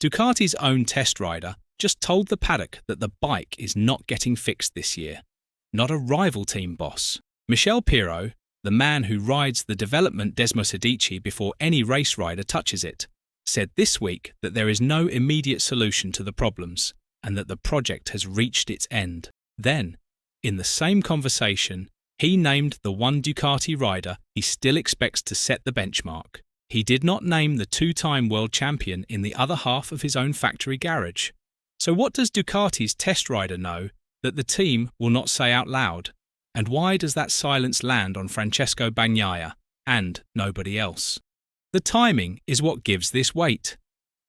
Ducati's own test rider just told the paddock that the bike is not getting fixed this year. Not a rival team boss. Michele Pirro, the man who rides the development Desmosedici before any race rider touches it, said this week that there is no immediate solution to the problems and that the project has reached its end. Then, in the same conversation, he named the one Ducati rider he still expects to set the benchmark. He did not name the two-time world champion in the other half of his own factory garage. So what does Ducati's test rider know that the team will not say out loud? And why does that silence land on Francesco Bagnaia and nobody else? The timing is what gives this weight.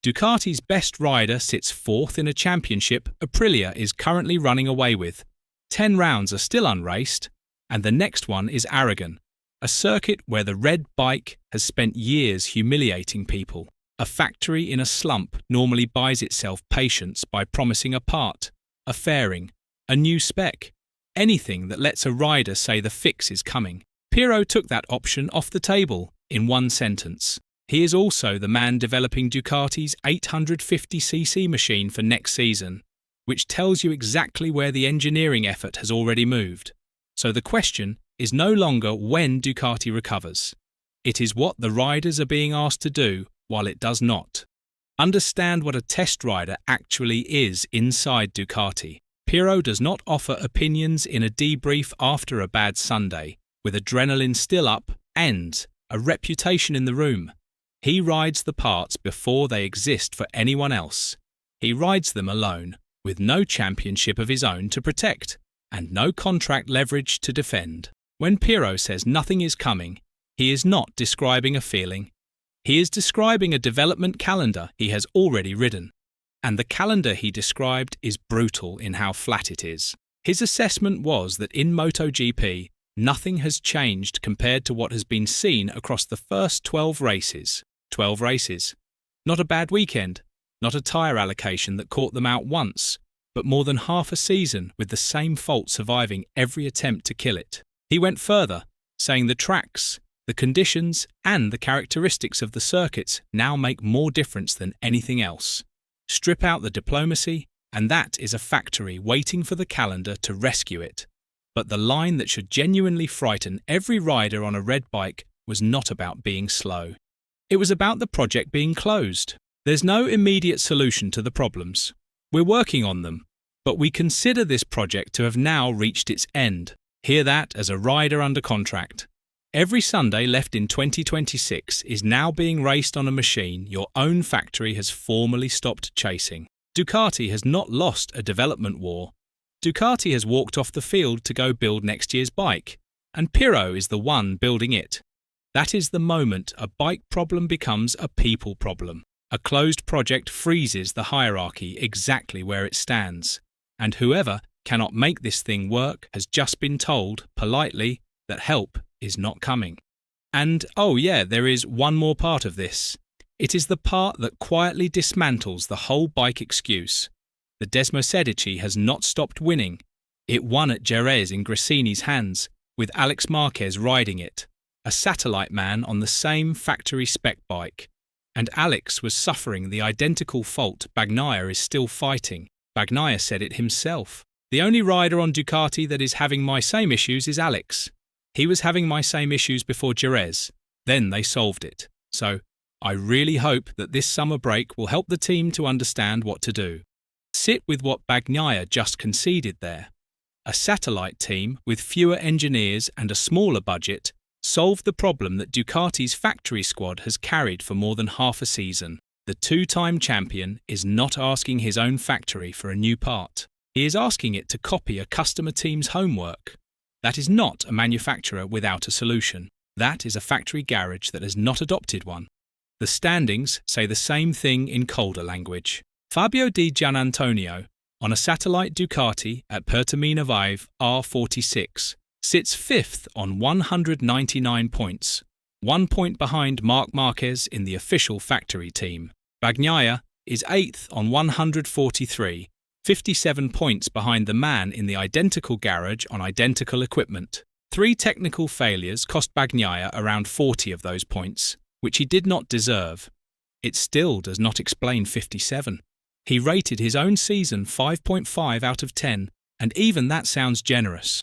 Ducati's best rider sits fourth in a championship Aprilia is currently running away with. 10 rounds are still unraced, and the next one is Aragon, a circuit where the red bike has spent years humiliating people. A factory in a slump normally buys itself patience by promising a part, a fairing, a new spec, anything that lets a rider say the fix is coming. Pirro took that option off the table in one sentence. He is also the man developing Ducati's 850cc machine for next season, which tells you exactly where the engineering effort has already moved. So the question is no longer when Ducati recovers. It is what the riders are being asked to do while it does not. Understand what a test rider actually is inside Ducati. Pirro does not offer opinions in a debrief after a bad Sunday, with adrenaline still up and a reputation in the room. He rides the parts before they exist for anyone else. He rides them alone, with no championship of his own to protect, and no contract leverage to defend. When Pirro says nothing is coming, he is not describing a feeling. He is describing a development calendar he has already ridden. And the calendar he described is brutal in how flat it is. His assessment was that in MotoGP, nothing has changed compared to what has been seen across the first 12 races. 12 races. Not a bad weekend, not a tyre allocation that caught them out once, but more than half a season with the same fault surviving every attempt to kill it. He went further, saying the tracks, the conditions, and the characteristics of the circuits now make more difference than anything else. Strip out the diplomacy, and that is a factory waiting for the calendar to rescue it. But the line that should genuinely frighten every rider on a red bike was not about being slow. It was about the project being closed. There's no immediate solution to the problems. We're working on them, but we consider this project to have now reached its end. Hear that as a rider under contract. Every Sunday left in 2026 is now being raced on a machine your own factory has formally stopped chasing. Ducati has not lost a development war. Ducati has walked off the field to go build next year's bike, and Pirro is the one building it. That is the moment a bike problem becomes a people problem. A closed project freezes the hierarchy exactly where it stands, and whoever cannot make this thing work has just been told, politely, that help is not coming. And, oh yeah, there is one more part of this. It is the part that quietly dismantles the whole bike excuse. The Desmosedici has not stopped winning. It won at Jerez in Gresini's hands, with Marc Marquez riding it, a satellite man on the same factory spec bike. And Alex was suffering the identical fault Bagnaia is still fighting. Bagnaia said it himself. The only rider on Ducati that is having my same issues is Alex. He was having my same issues before Jerez. Then they solved it. So, I really hope that this summer break will help the team to understand what to do. Sit with what Bagnaia just conceded there. A satellite team with fewer engineers and a smaller budget solved the problem that Ducati's factory squad has carried for more than half a season. The two-time champion is not asking his own factory for a new part. He is asking it to copy a customer team's homework. That is not a manufacturer without a solution. That is a factory garage that has not adopted one. The standings say the same thing in colder language. Fabio Di Gianantonio, on a satellite Ducati at Pertamina Vive R46, sits 5th on 199 points, 1 point behind Marc Marquez in the official factory team. Bagnaia is 8th on 143, 57 points behind the man in the identical garage on identical equipment. 3 technical failures cost Bagnaia around 40 of those points, which he did not deserve. it still does not explain 57. He rated his own season 5.5 out of 10, and even that sounds generous.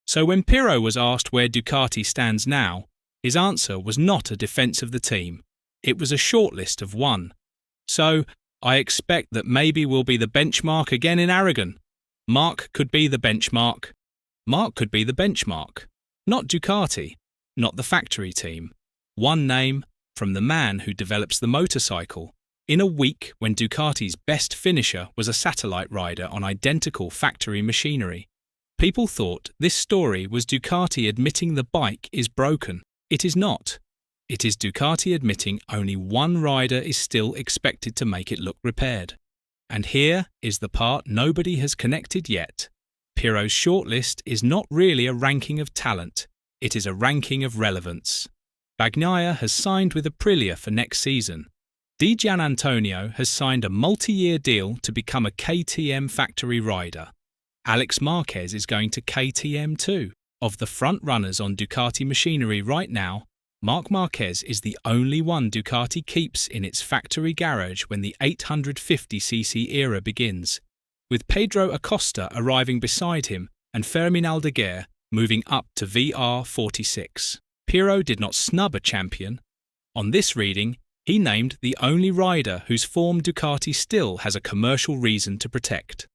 So when Pirro was asked where Ducati stands now, his answer was not a defence of the team. It was a shortlist of 1. So I expect that maybe we'll be the benchmark again in Aragon. Marc could be the benchmark. Marc could be the benchmark. Not Ducati, not the factory team. One name from the man who develops the motorcycle, in a week when Ducati's best finisher was a satellite rider on identical factory machinery. People thought this story was Ducati admitting the bike is broken. It is not. It is Ducati admitting only one rider is still expected to make it look repaired. And here is the part nobody has connected yet. Pirro's shortlist is not really a ranking of talent. It is a ranking of relevance. Bagnaia has signed with Aprilia for next season. Di Gianantonio has signed a multi-year deal to become a KTM factory rider. Alex Marquez is going to KTM too. Of the front runners on Ducati machinery right now, Marc Marquez is the only one Ducati keeps in its factory garage when the 850cc era begins, with Pedro Acosta arriving beside him and Fermin Aldeguer moving up to VR46. Pirro did not snub a champion. On this reading, he named the only rider whose form Ducati still has a commercial reason to protect.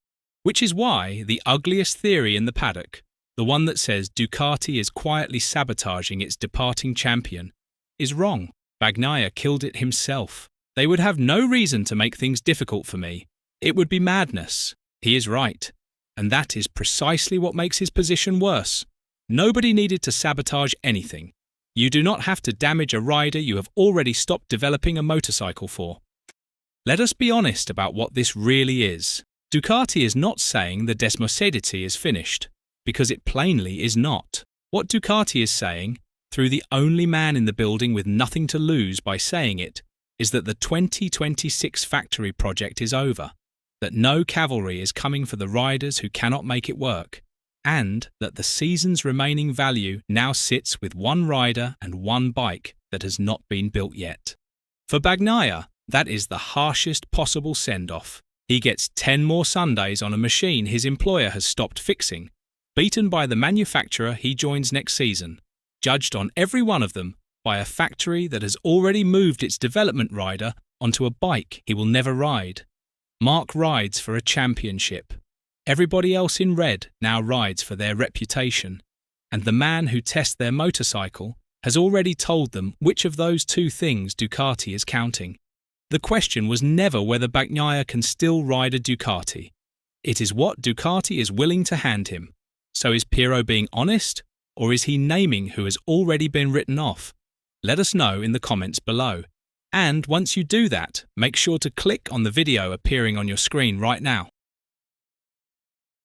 Which is why the ugliest theory in the paddock, the one that says Ducati is quietly sabotaging its departing champion, is wrong. Bagnaia killed it himself. They would have no reason to make things difficult for me. It would be madness. He is right. And that is precisely what makes his position worse. Nobody needed to sabotage anything. You do not have to damage a rider you have already stopped developing a motorcycle for. Let us be honest about what this really is. Ducati is not saying the Desmosedici is finished, because it plainly is not. What Ducati is saying, through the only man in the building with nothing to lose by saying it, is that the 2026 factory project is over, that no cavalry is coming for the riders who cannot make it work, and that the season's remaining value now sits with one rider and one bike that has not been built yet. For Bagnaia, that is the harshest possible send-off. He gets 10 more Sundays on a machine his employer has stopped fixing, beaten by the manufacturer he joins next season, judged on every one of them by a factory that has already moved its development rider onto a bike he will never ride. Marc rides for a championship. Everybody else in red now rides for their reputation, and the man who tests their motorcycle has already told them which of those two things Ducati is counting. The question was never whether Bagnaia can still ride a Ducati. It is what Ducati is willing to hand him. So is Pirro being honest, or is he naming who has already been written off? Let us know in the comments below. And once you do that, make sure to click on the video appearing on your screen right now.